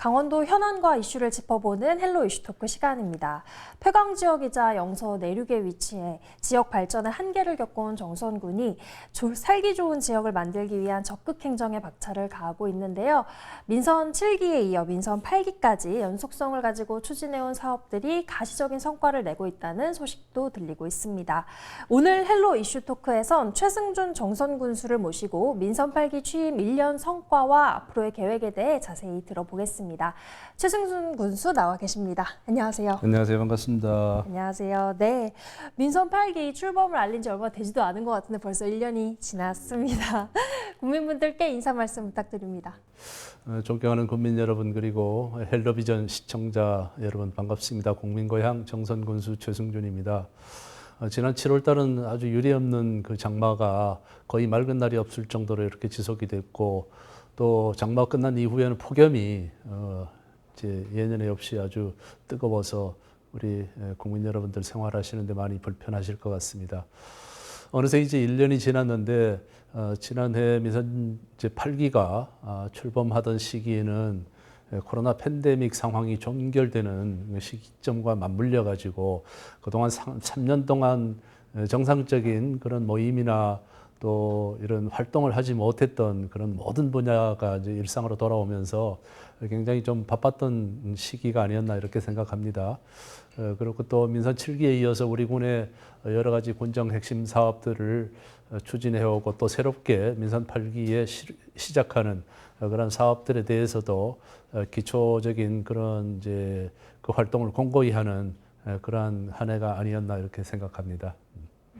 강원도 현안과 이슈를 짚어보는 헬로 이슈 토크 시간입니다. 폐광 지역이자 영서 내륙에 위치해 지역 발전의 한계를 겪어온 정선군이 살기 좋은 지역을 만들기 위한 적극 행정에 박차를 가하고 있는데요. 민선 7기에 이어 민선 8기까지 연속성을 가지고 추진해온 사업들이 가시적인 성과를 내고 있다는 소식도 들리고 있습니다. 오늘 헬로 이슈 토크에선 최승준 정선군수를 모시고 민선 8기 취임 1년 성과와 앞으로의 계획에 대해 자세히 들어보겠습니다. 최승준 군수 나와 계십니다. 안녕하세요. 안녕하세요. 반갑습니다. 안녕하세요. 네, 민선 8기 출범을 알린 지 얼마 되지도 않은 것 같은데 벌써 1년이 지났습니다. 국민분들께 인사 말씀 부탁드립니다. 존경하는 국민 여러분 그리고 헬로비전 시청자 여러분 반갑습니다. 국민고향 정선군수 최승준입니다. 지난 7월 달은 아주 유례없는 그 장마가 거의 맑은 날이 없을 정도로 이렇게 지속이 됐고 또 장마 끝난 이후에는 폭염이 이제 예년에 없이 아주 뜨거워서 우리 국민 여러분들 생활하시는데 많이 불편하실 것 같습니다. 어느새 이제 1년이 지났는데 지난해 민선 이제 8기가 출범하던 시기에는 코로나 팬데믹 상황이 종결되는 시점과 맞물려 가지고 그동안 3년 동안 정상적인 그런 모임이나 또 이런 활동을 하지 못했던 그런 모든 분야가 이제 일상으로 돌아오면서 굉장히 좀 바빴던 시기가 아니었나 이렇게 생각합니다. 그리고 또 민선 7기에 이어서 우리 군의 여러 가지 군정 핵심 사업들을 추진해오고 또 새롭게 민선 8기에 시작하는 그런 사업들에 대해서도 기초적인 그런 이제 그 활동을 공고히 하는 그러한 한 해가 아니었나 이렇게 생각합니다.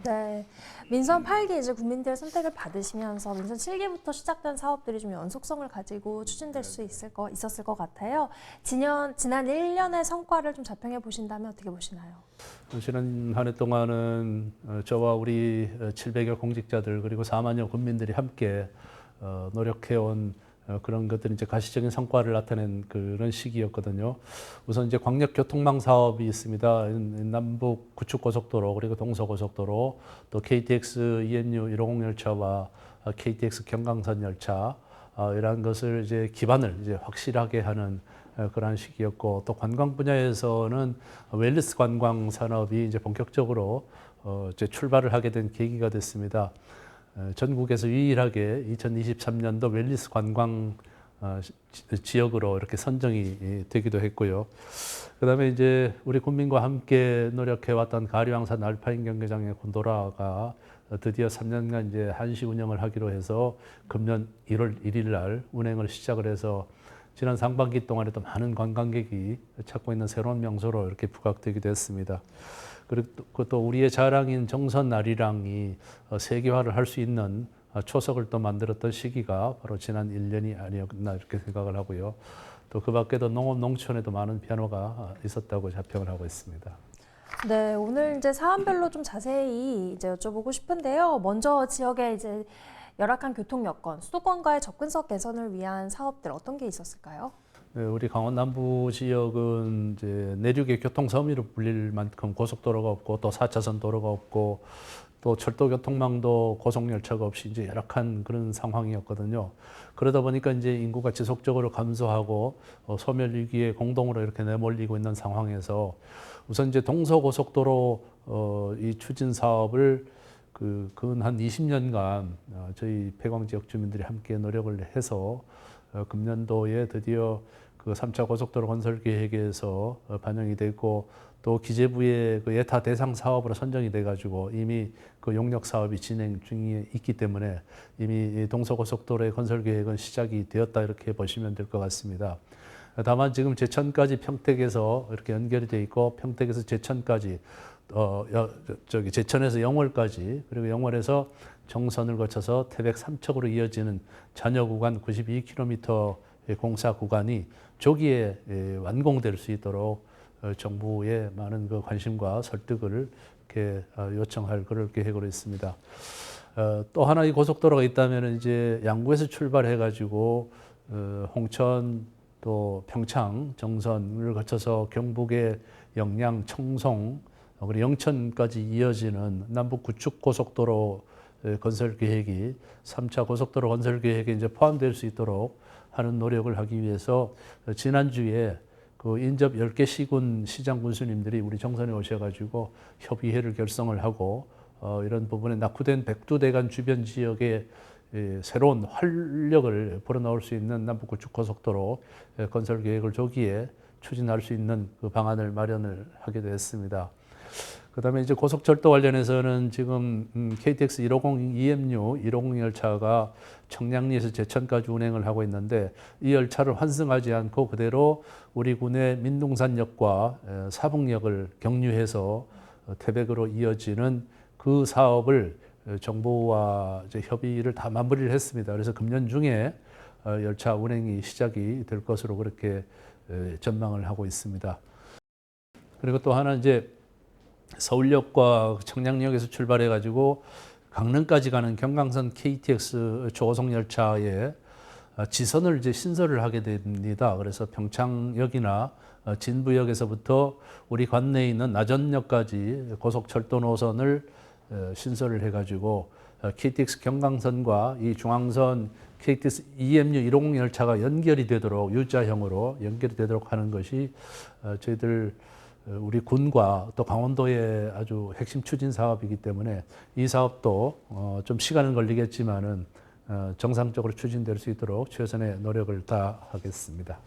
네, 민선 8기 이제 국민들의 선택을 받으시면서 민선 7기부터 시작된 사업들이 좀 연속성을 가지고 추진될 수 있었을 것 같아요. 지난 1년의 성과를 좀 자평해 보신다면 어떻게 보시나요? 지난 한 해 동안은 저와 우리 700여 공직자들 그리고 4만여 국민들이 함께 노력해온 그런 것들이 이제 가시적인 성과를 나타낸 그런 시기였거든요. 우선 이제 광역 교통망 사업이 있습니다. 남북 구축고속도로 그리고 동서고속도로 또 KTX EMU 150 열차와 KTX 경강선 열차 이러한 것을 이제 기반을 이제 확실하게 하는 그러한 시기였고 또 관광 분야에서는 웰니스 관광 산업이 이제 본격적으로 이제 출발을 하게 된 계기가 됐습니다. 전국에서 유일하게 2023년도 웰니스 관광 지역으로 이렇게 선정이 되기도 했고요. 그다음에 이제 우리 국민과 함께 노력해왔던 가류항산 알파인 경기장의 곤도라가 드디어 3년간 이제 한시 운영을 하기로 해서 금년 1월 1일 날 운행을 시작을 해서 지난 상반기 동안에도 많은 관광객이 찾고 있는 새로운 명소로 이렇게 부각되기도 했습니다. 그리고 또 우리의 자랑인 정선 아리랑이 세계화를 할 수 있는 초석을 또 만들었던 시기가 바로 지난 1년이 아니었나 이렇게 생각을 하고요. 또 그 밖에도 농업 농촌에도 많은 변화가 있었다고 자평을 하고 있습니다. 네, 오늘 이제 사안별로 좀 자세히 이제 여쭤보고 싶은데요. 먼저 지역의 이제 열악한 교통 여건, 수도권과의 접근성 개선을 위한 사업들 어떤 게 있었을까요? 네, 우리 강원 남부 지역은 이제 내륙의 교통 섬유로 불릴 만큼 고속도로가 없고 또 4차선 도로가 없고 또 철도 교통망도 고속열차가 없이 이제 열악한 그런 상황이었거든요. 그러다 보니까 이제 인구가 지속적으로 감소하고 소멸 위기에 공동으로 이렇게 내몰리고 있는 상황에서 우선 이제 동서고속도로 이 추진 사업을 근 한 20년간 저희 폐광 지역 주민들이 함께 노력을 해서 금년도에 드디어 그 3차 고속도로 건설 계획에서 반영이 됐고 또 기재부의 그 예타 대상 사업으로 선정이 돼가지고 이미 그 용역 사업이 진행 중에 있기 때문에 이미 동서고속도로의 건설 계획은 시작이 되었다 이렇게 보시면 될 것 같습니다. 다만 지금 제천까지 평택에서 이렇게 연결이 돼 있고 평택에서 제천까지 제천에서 영월까지 그리고 영월에서 정선을 거쳐서 태백 삼척으로 이어지는 잔여 구간 92km의 공사 구간이 조기에 완공될 수 있도록 정부의 많은 그 관심과 설득을 이렇게 요청할 그럴 계획으로 있습니다. 또 하나의 고속도로가 있다면 이제 양구에서 출발해 가지고 홍천 또 평창 정선을 거쳐서 경북의 영양, 청송 그리고 영천까지 이어지는 남북 구축 고속도로 건설 계획이 3차 고속도로 건설 계획에 이제 포함될 수 있도록 하는 노력을 하기 위해서 지난주에 그 인접 10개 시군 시장 군수님들이 우리 정선에 오셔가지고 협의회를 결성을 하고 이런 부분에 낙후된 백두대간 주변 지역에 새로운 활력을 불어넣을 수 있는 남북구축고속도로 건설 계획을 조기에 추진할 수 있는 그 방안을 마련을 하게 됐습니다. 그다음에 이제 고속철도 관련해서는 지금 KTX 150 EMU 150 열차가 청량리에서 제천까지 운행을 하고 있는데 이 열차를 환승하지 않고 그대로 우리 군의 민둥산역과 사북역을 경유해서 태백으로 이어지는 그 사업을 정부와 이제 협의를 다 마무리를 했습니다. 그래서 금년 중에 열차 운행이 시작이 될 것으로 그렇게 전망을 하고 있습니다. 그리고 또 하나 이제 서울역과 청량역에서 출발해 가지고 강릉까지 가는 경강선 KTX 조호석 열차에 지선을 이제 신설을 하게 됩니다. 그래서 평창역이나 진부역에서부터 우리 관내에 있는 나전역까지 고속철도 노선을 신설을 해가지고 KTX 경강선과 이 중앙선 KTX EMU 150 열차가 연결이 되도록 U자형으로 연결이 되도록 하는 것이 저희들 우리 군과 또 강원도의 아주 핵심 추진 사업이기 때문에 이 사업도 좀 시간은 걸리겠지만은 정상적으로 추진될 수 있도록 최선의 노력을 다하겠습니다.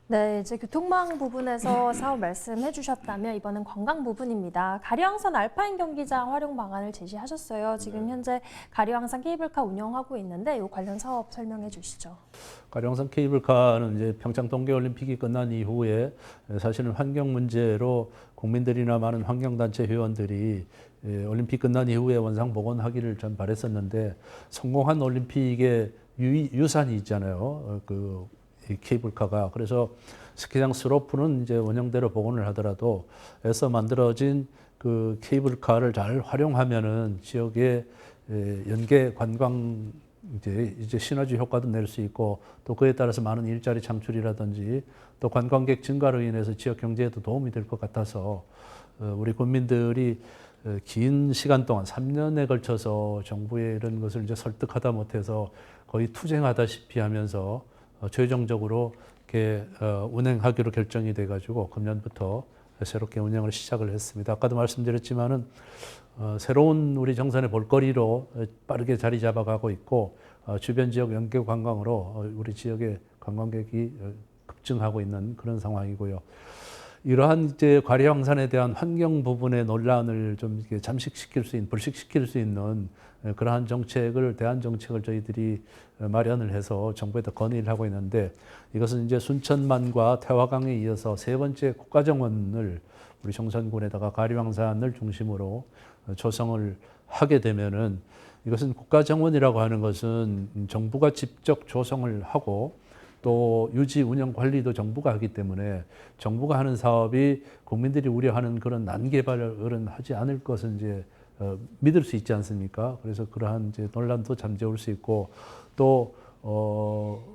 네, 이제 교통망 부분에서 사업 말씀해 주셨다면 이번엔 관광 부분입니다. 가리왕산 알파인 경기장 활용 방안을 제시하셨어요. 지금 현재 가리왕산 케이블카 운영하고 있는데 이 관련 사업 설명해 주시죠. 가리왕산 케이블카는 이제 평창 동계올림픽이 끝난 이후에 사실은 환경 문제로 국민들이나 많은 환경단체 회원들이 올림픽 끝난 이후에 원상 복원하기를 전 바랬었는데 성공한 올림픽의 유산이 있잖아요. 이 케이블카가. 그래서 스키장 스로프는 이제 원형대로 복원을 하더라도 애써 만들어진 그 케이블카를 잘 활용하면은 지역의 연계 관광 이제 시너지 효과도 낼 수 있고 또 그에 따라서 많은 일자리 창출이라든지 또 관광객 증가로 인해서 지역 경제에도 도움이 될 것 같아서 우리 국민들이 긴 시간 동안 3년에 걸쳐서 정부의 이런 것을 이제 설득하다 못해서 거의 투쟁하다시피 하면서 최종적으로 이렇게 운행하기로 결정이 돼가지고 금년부터 새롭게 운영을 시작을 했습니다. 아까도 말씀드렸지만은 새로운 우리 정선의 볼거리로 빠르게 자리 잡아가고 있고 주변 지역 연계 관광으로 우리 지역의 관광객이 급증하고 있는 그런 상황이고요. 이러한 이제 가리왕산에 대한 환경 부분의 논란을 좀 이렇게 잠식시킬 수 있는, 불식시킬 수 있는 그러한 정책을, 대안 정책을 저희들이 마련을 해서 정부에다 건의를 하고 있는데 이것은 이제 순천만과 태화강에 이어서 세 번째 국가정원을 우리 정선군에다가 가리왕산을 중심으로 조성을 하게 되면은 이것은 국가정원이라고 하는 것은 정부가 직접 조성을 하고 또 유지 운영 관리도 정부가 하기 때문에 정부가 하는 사업이 국민들이 우려하는 그런 난개발은 하지 않을 것은 이제 믿을 수 있지 않습니까? 그래서 그러한 이제 논란도 잠재울 수 있고 또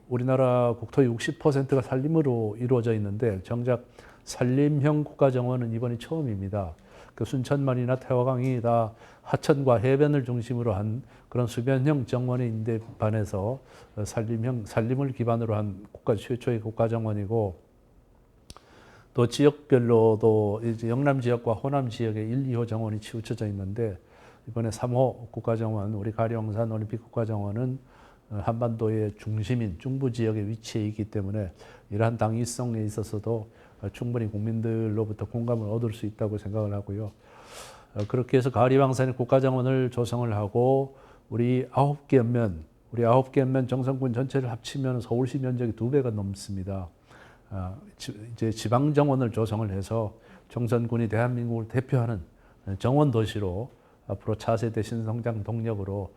우리나라 국토의 60%가 산림으로 이루어져 있는데 정작 산림형 국가정원은 이번이 처음입니다. 그 순천만이나 태화강이 다 하천과 해변을 중심으로 한 그런 수변형 정원인데 반해서 산림을 기반으로 한 최초의 국가정원이고 또 지역별로도 이제 영남 지역과 호남 지역의 1, 2호 정원이 치우쳐져 있는데 이번에 3호 국가정원, 우리 가리왕산 올림픽 국가정원은 한반도의 중심인 중부 지역에 위치해 있기 때문에 이러한 당위성에 있어서도 충분히 국민들로부터 공감을 얻을 수 있다고 생각을 하고요. 그렇게 해서 가리왕산의 국가정원을 조성을 하고 우리 9개 연면 정선군 전체를 합치면 서울시 면적이 2배가 넘습니다. 이제 지방정원을 조성을 해서 정선군이 대한민국을 대표하는 정원도시로 앞으로 차세대 신성장 동력으로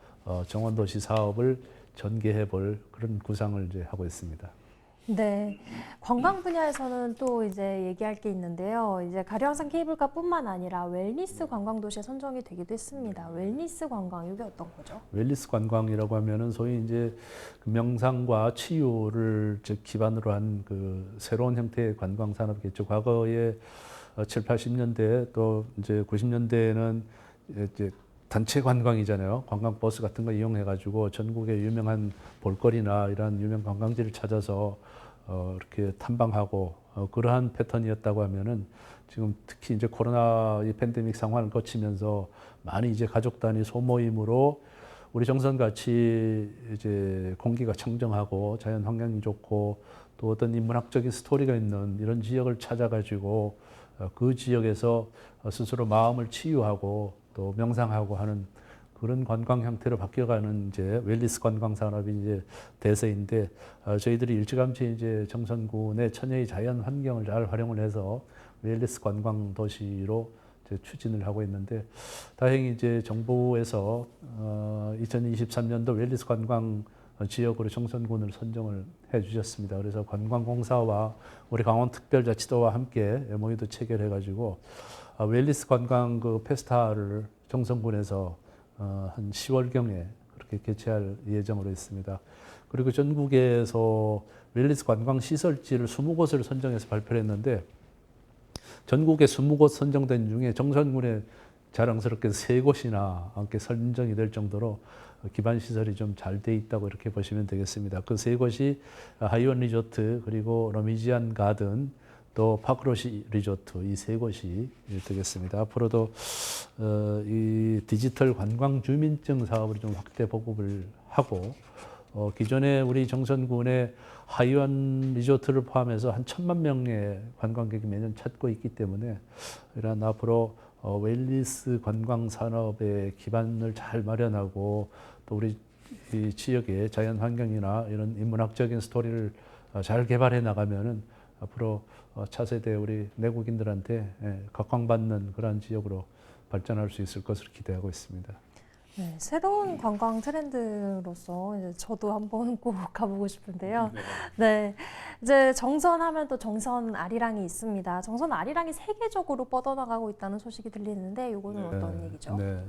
정원도시 사업을 전개해 볼 그런 구상을 이제 하고 있습니다. 네, 관광 분야에서는 또 이제 얘기할 게 있는데요. 이제 가리왕산 케이블카뿐만 아니라 웰니스 관광 도시에 선정이 되기도 했습니다. 웰니스 관광 이게 어떤 거죠? 웰니스 관광이라고 하면은 소위 이제 그 명상과 치유를 기반으로 한 그 새로운 형태의 관광 산업이겠죠. 과거에 7, 80년대 또 이제 90년대에는 이제 단체 관광이잖아요. 관광버스 같은 거 이용해가지고 전국의 유명한 볼거리나 이런 유명 관광지를 찾아서 이렇게 탐방하고 그러한 패턴이었다고 하면은 지금 특히 이제 코로나 이 팬데믹 상황을 거치면서 많이 이제 가족 단위 소모임으로 우리 정선같이 이제 공기가 청정하고 자연 환경이 좋고 또 어떤 인문학적인 스토리가 있는 이런 지역을 찾아가지고 그 지역에서 스스로 마음을 치유하고 또 명상하고 하는 그런 관광 형태로 바뀌어가는 이제 웰니스 관광 산업이 이제 대세인데 저희들이 일찌감치 이제 정선군의 천혜의 자연 환경을 잘 활용을 해서 웰니스 관광 도시로 이제 추진을 하고 있는데 다행히 이제 정부에서 2023년도 웰니스 관광 지역으로 정선군을 선정을 해 주셨습니다. 그래서 관광공사와 우리 강원특별자치도와 함께 MOU도 체결해가지고 웰니스 관광 그 페스타를 정선군에서 한 10월경에 그렇게 개최할 예정으로 있습니다. 그리고 전국에서 웰니스 관광 시설지를 20곳을 선정해서 발표를 했는데 전국에 20곳 선정된 중에 정선군에 자랑스럽게 3곳이나 함께 선정이 될 정도로 기반 시설이 좀 잘 돼 있다고 이렇게 보시면 되겠습니다. 그 3곳이 하이원 리조트 그리고 러미지안 가든 또 파크로시 리조트 이 3곳이 되겠습니다. 앞으로도 이 디지털 관광 주민증 사업을 좀 확대 보급을 하고 기존에 우리 정선군의 하이원 리조트를 포함해서 한 1,000만 명의 관광객이 매년 찾고 있기 때문에 이런 앞으로 웰니스 관광 산업의 기반을 잘 마련하고 또 우리 이 지역의 자연 환경이나 이런 인문학적인 스토리를 잘 개발해 나가면은 앞으로 차세대 우리 내국인들한테 각광받는 그러한 지역으로 발전할 수 있을 것으로 기대하고 있습니다. 네, 새로운 관광 트렌드로서 이제 저도 한번 꼭 가보고 싶은데요. 네, 이제 정선하면 또 정선 아리랑이 있습니다. 정선 아리랑이 세계적으로 뻗어나가고 있다는 소식이 들리는데 이거는 어떤 얘기죠? 네.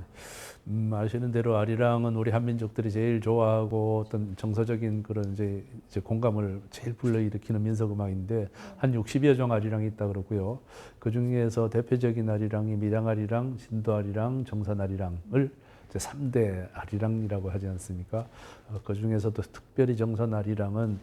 아시는 대로 아리랑은 우리 한민족들이 제일 좋아하고 어떤 정서적인 그런 이제 공감을 제일 불러일으키는 민속음악인데 한 60여 종 아리랑이 있다 그러고요. 그 중에서 대표적인 아리랑이 밀양 아리랑, 진도 아리랑, 정선 아리랑을 3대 아리랑이라고 하지 않습니까? 그 중에서도 특별히 정선 아리랑을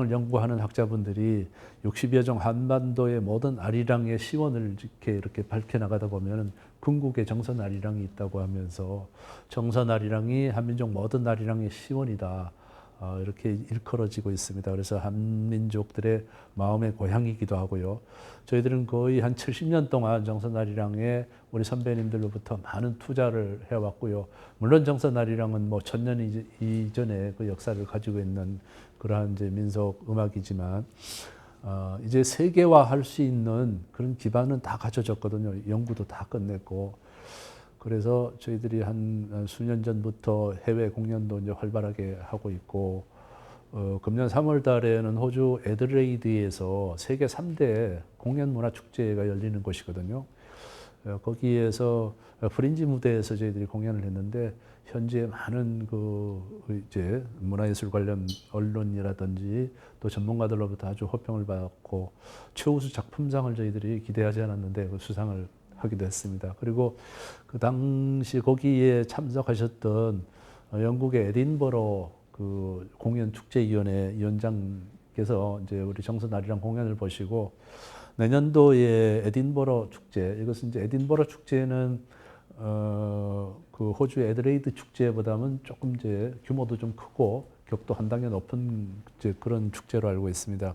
연구하는 학자분들이 60여 종 한반도의 모든 아리랑의 시원을 이렇게 밝혀나가다 보면 궁극의 정선 아리랑이 있다고 하면서 정선 아리랑이 한민족 모든 아리랑의 시원이다. 이렇게 일컬어지고 있습니다. 그래서 한민족들의 마음의 고향이기도 하고요. 저희들은 거의 한 70년 동안 정선 아리랑에 우리 선배님들로부터 많은 투자를 해왔고요. 물론 정선 아리랑은 뭐 1000년 이전의 그 역사를 가지고 있는 그러한 이제 민속 음악이지만 이제 세계화할 수 있는 그런 기반은 다 갖춰졌거든요. 연구도 다 끝냈고. 그래서 저희들이 한 수년 전부터 해외 공연도 이제 활발하게 하고 있고, 금년 3월 달에는 호주 애들레이드에서 세계 3대 공연문화축제가 열리는 곳이거든요. 거기에서 프린지 무대에서 저희들이 공연을 했는데, 현재 많은 이제 문화예술 관련 언론이라든지 또 전문가들로부터 아주 호평을 받고, 최우수 작품상을 저희들이 기대하지 않았는데 그 수상을 하기도 했습니다. 그리고 그 당시 거기에 참석하셨던 영국의 에딘버러 그 공연 축제위원회 위원장께서 이제 우리 정선 아리랑 공연을 보시고 내년도에 에딘버러 축제, 이것은 이제 에딘버러 축제는 그 호주 애들레이드 축제보다는 조금 이제 규모도 좀 크고 격도 한 단계 높은 이제 그런 축제로 알고 있습니다.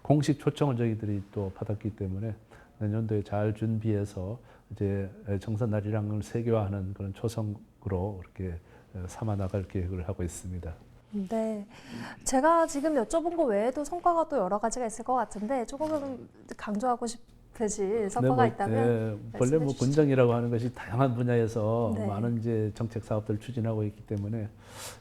공식 초청을 저희들이 또 받았기 때문에 내년도에 잘 준비해서 이제 정선 아리랑을 세계화하는 그런 초성으로 이렇게 삼아 나갈 계획을 하고 있습니다. 네, 제가 지금 여쭤본 거 외에도 성과가 또 여러 가지가 있을 것 같은데 조금 강조하고 싶으신 성과가 있다면 본래 뭐 주시죠. 군정이라고 하는 것이 다양한 분야에서 네. 많은 이제 정책 사업들을 추진하고 있기 때문에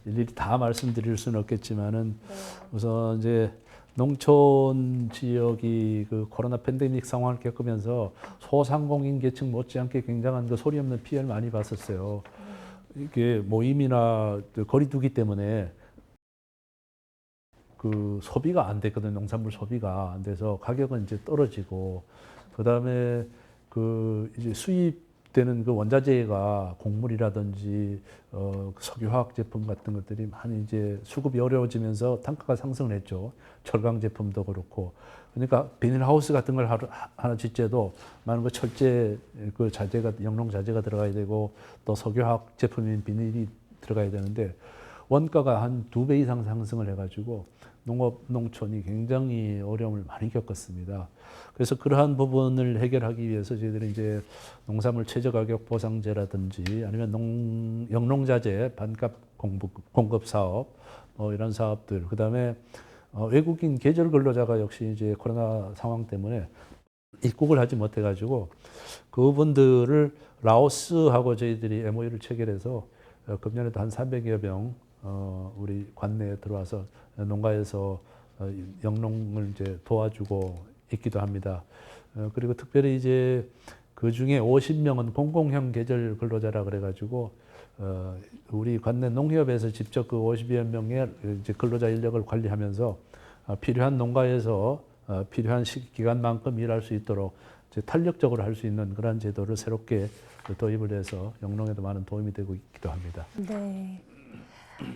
일일이 다 말씀드릴 수는 없겠지만은 네. 우선 이제 농촌 지역이 그 코로나 팬데믹 상황을 겪으면서 소상공인 계층 못지않게 굉장한 그 소리 없는 피해를 많이 봤었어요. 이게 모임이나 거리두기 때문에 그 소비가 안 됐거든요. 농산물 소비가 안 돼서 가격은 이제 떨어지고, 그 다음에 그 이제 수입 그때는 그 원자재가 곡물이라든지 석유화학 제품 같은 것들이 많이 이제 수급이 어려워지면서 단가가 상승을 했죠. 철강 제품도 그렇고. 그러니까 비닐하우스 같은 걸 하나 짓재도 많은 그 철제 그 자재가 영농 자재가 들어가야 되고 또 석유화학 제품인 비닐이 들어가야 되는데 원가가 한 2배 이상 상승을 해가지고 농촌이 굉장히 어려움을 많이 겪었습니다. 그래서 그러한 부분을 해결하기 위해서 저희들이 이제 농산물 최저가격 보상제라든지 아니면 영농자재 반값 공급 사업 이런 사업들, 그다음에 외국인 계절 근로자가 역시 이제 코로나 상황 때문에 입국을 하지 못해가지고 그분들을 라오스하고 저희들이 MOU를 체결해서 금년에도 한 300여 명 우리 관내에 들어와서 농가에서 영농을 이제 도와주고 있기도 합니다. 그리고 특별히 이제 그 중에 50명은 공공형 계절 근로자라 그래가지고 우리 관내 농협에서 직접 그 50여 명의 이제 근로자 인력을 관리하면서 필요한 농가에서 필요한 기간만큼 일할 수 있도록 이제 탄력적으로 할 수 있는 그런 제도를 새롭게 도입을 해서 영농에도 많은 도움이 되고 있기도 합니다. 네.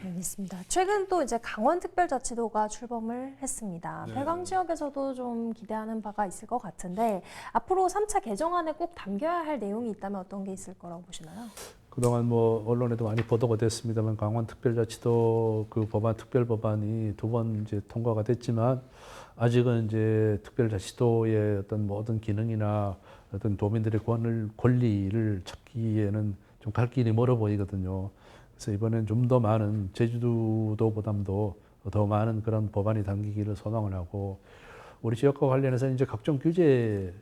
알겠습니다. 최근 또 이제 강원특별자치도가 출범을 했습니다. 네. 폐광 지역에서도 좀 기대하는 바가 있을 것 같은데 앞으로 3차 개정안에 꼭 담겨야 할 내용이 있다면 어떤 게 있을 거라고 보시나요? 그동안 뭐 언론에도 많이 보도가 됐습니다만 강원특별자치도 그 법안 특별법안이 2번 이제 통과가 됐지만 아직은 이제 특별자치도의 어떤 모든 기능이나 어떤 도민들의 권리를 찾기에는 좀 갈 길이 멀어 보이거든요. 그래서 이번엔 좀 더 많은 제주도보다도 더 많은 그런 법안이 담기기를 소망을 하고 우리 지역과 관련해서 이제 각종 규제가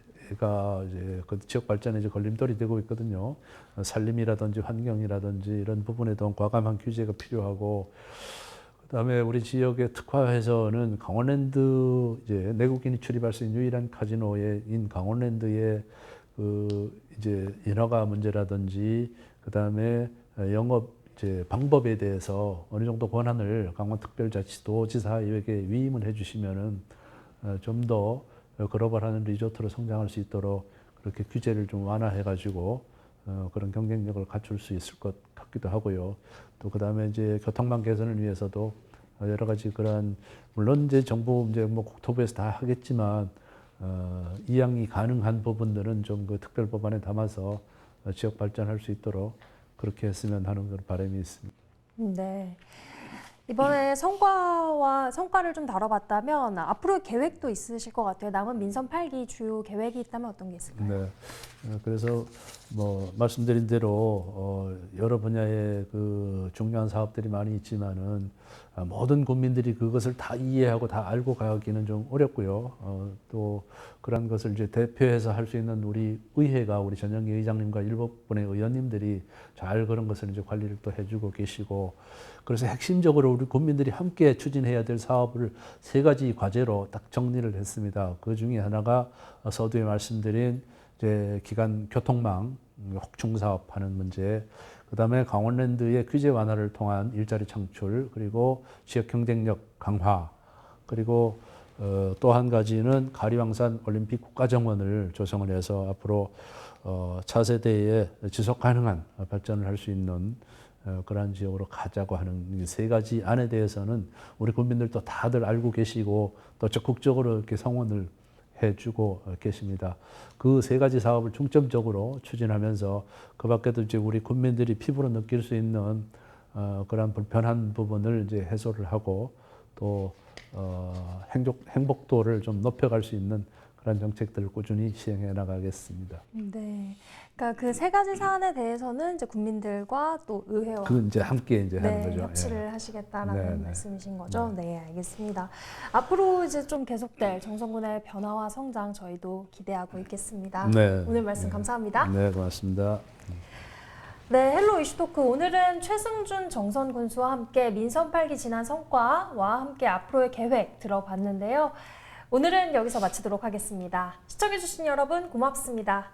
이제 그 지역 발전에 이제 걸림돌이 되고 있거든요. 산림이라든지 환경이라든지 이런 부분에도 과감한 규제가 필요하고 그다음에 우리 지역에 특화해서는 강원랜드 이제 내국인이 출입할 수 있는 유일한 카지노인 강원랜드의 그 이제 인허가 문제라든지 그다음에 영업 이제 방법에 대해서 어느 정도 권한을 강원특별자치도지사에게 위임을 해주시면은 좀 더 글로벌한 리조트로 성장할 수 있도록 그렇게 규제를 좀 완화해가지고 그런 경쟁력을 갖출 수 있을 것 같기도 하고요. 또 그다음에 이제 교통망 개선을 위해서도 여러 가지 그런 물론 이제 정부 이제 뭐 국토부에서 다 하겠지만 이양이 가능한 부분들은 좀 그 특별법안에 담아서 지역 발전할 수 있도록 그렇게 했으면 하는 그런 바람이 있습니다. 네. 이번에 성과를 좀 다뤄봤다면 앞으로 계획도 있으실 것 같아요. 남은 민선 8기 주요 계획이 있다면 어떤 게 있을까요? 네. 그래서 뭐 말씀드린 대로 여러 분야의 그 중요한 사업들이 많이 있지만은 모든 국민들이 그것을 다 이해하고 다 알고 가기는 좀 어렵고요. 또 그런 것을 이제 대표해서 할 수 있는 우리 의회가 우리 전영기 의장님과 7분의 의원님들이 잘 그런 것을 이제 관리를 또 해주고 계시고 그래서 핵심적으로 우리 국민들이 함께 추진해야 될 사업을 3가지 과제로 딱 정리를 했습니다. 그 중에 하나가 서두에 말씀드린 이제 기간 교통망 확충 사업하는 문제, 그다음에 강원랜드의 규제 완화를 통한 일자리 창출, 그리고 지역 경쟁력 강화, 그리고 또 한 가지는 가리왕산 올림픽 국가정원을 조성을 해서 앞으로 차세대의 지속 가능한 발전을 할 수 있는 그러한 지역으로 가자고 하는 이 3가지 안에 대해서는 우리 국민들도 다들 알고 계시고 또 적극적으로 이렇게 성원을 해주고 계십니다. 그 3가지 사업을 중점적으로 추진하면서 그 밖에도 이제 우리 국민들이 피부로 느낄 수 있는 그런 불편한 부분을 이제 해소를 하고 또 행복도를 좀 높여갈 수 있는 그런 정책들을 꾸준히 시행해 나가겠습니다. 네. 그러니까 그 3가지 사안에 대해서는 이제 국민들과 또 의회와 그 이제 함께 이제 하는 거죠. 협치를 예. 하시겠다라는 네, 말씀이신 거죠? 네, 알겠습니다. 앞으로 이제 좀 계속될 정선군의 변화와 성장 저희도 기대하고 있겠습니다. 네. 오늘 말씀 네. 감사합니다. 네, 고맙습니다. 네, 헬로 이슈토크 오늘은 최승준 정선 군수와 함께 민선 8기 지난 성과와 함께 앞으로의 계획 들어봤는데요. 오늘은 여기서 마치도록 하겠습니다. 시청해주신 여러분 고맙습니다.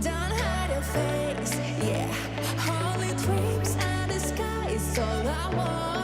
Don't hide your face, yeah. Holy dreams and the sky is all I want.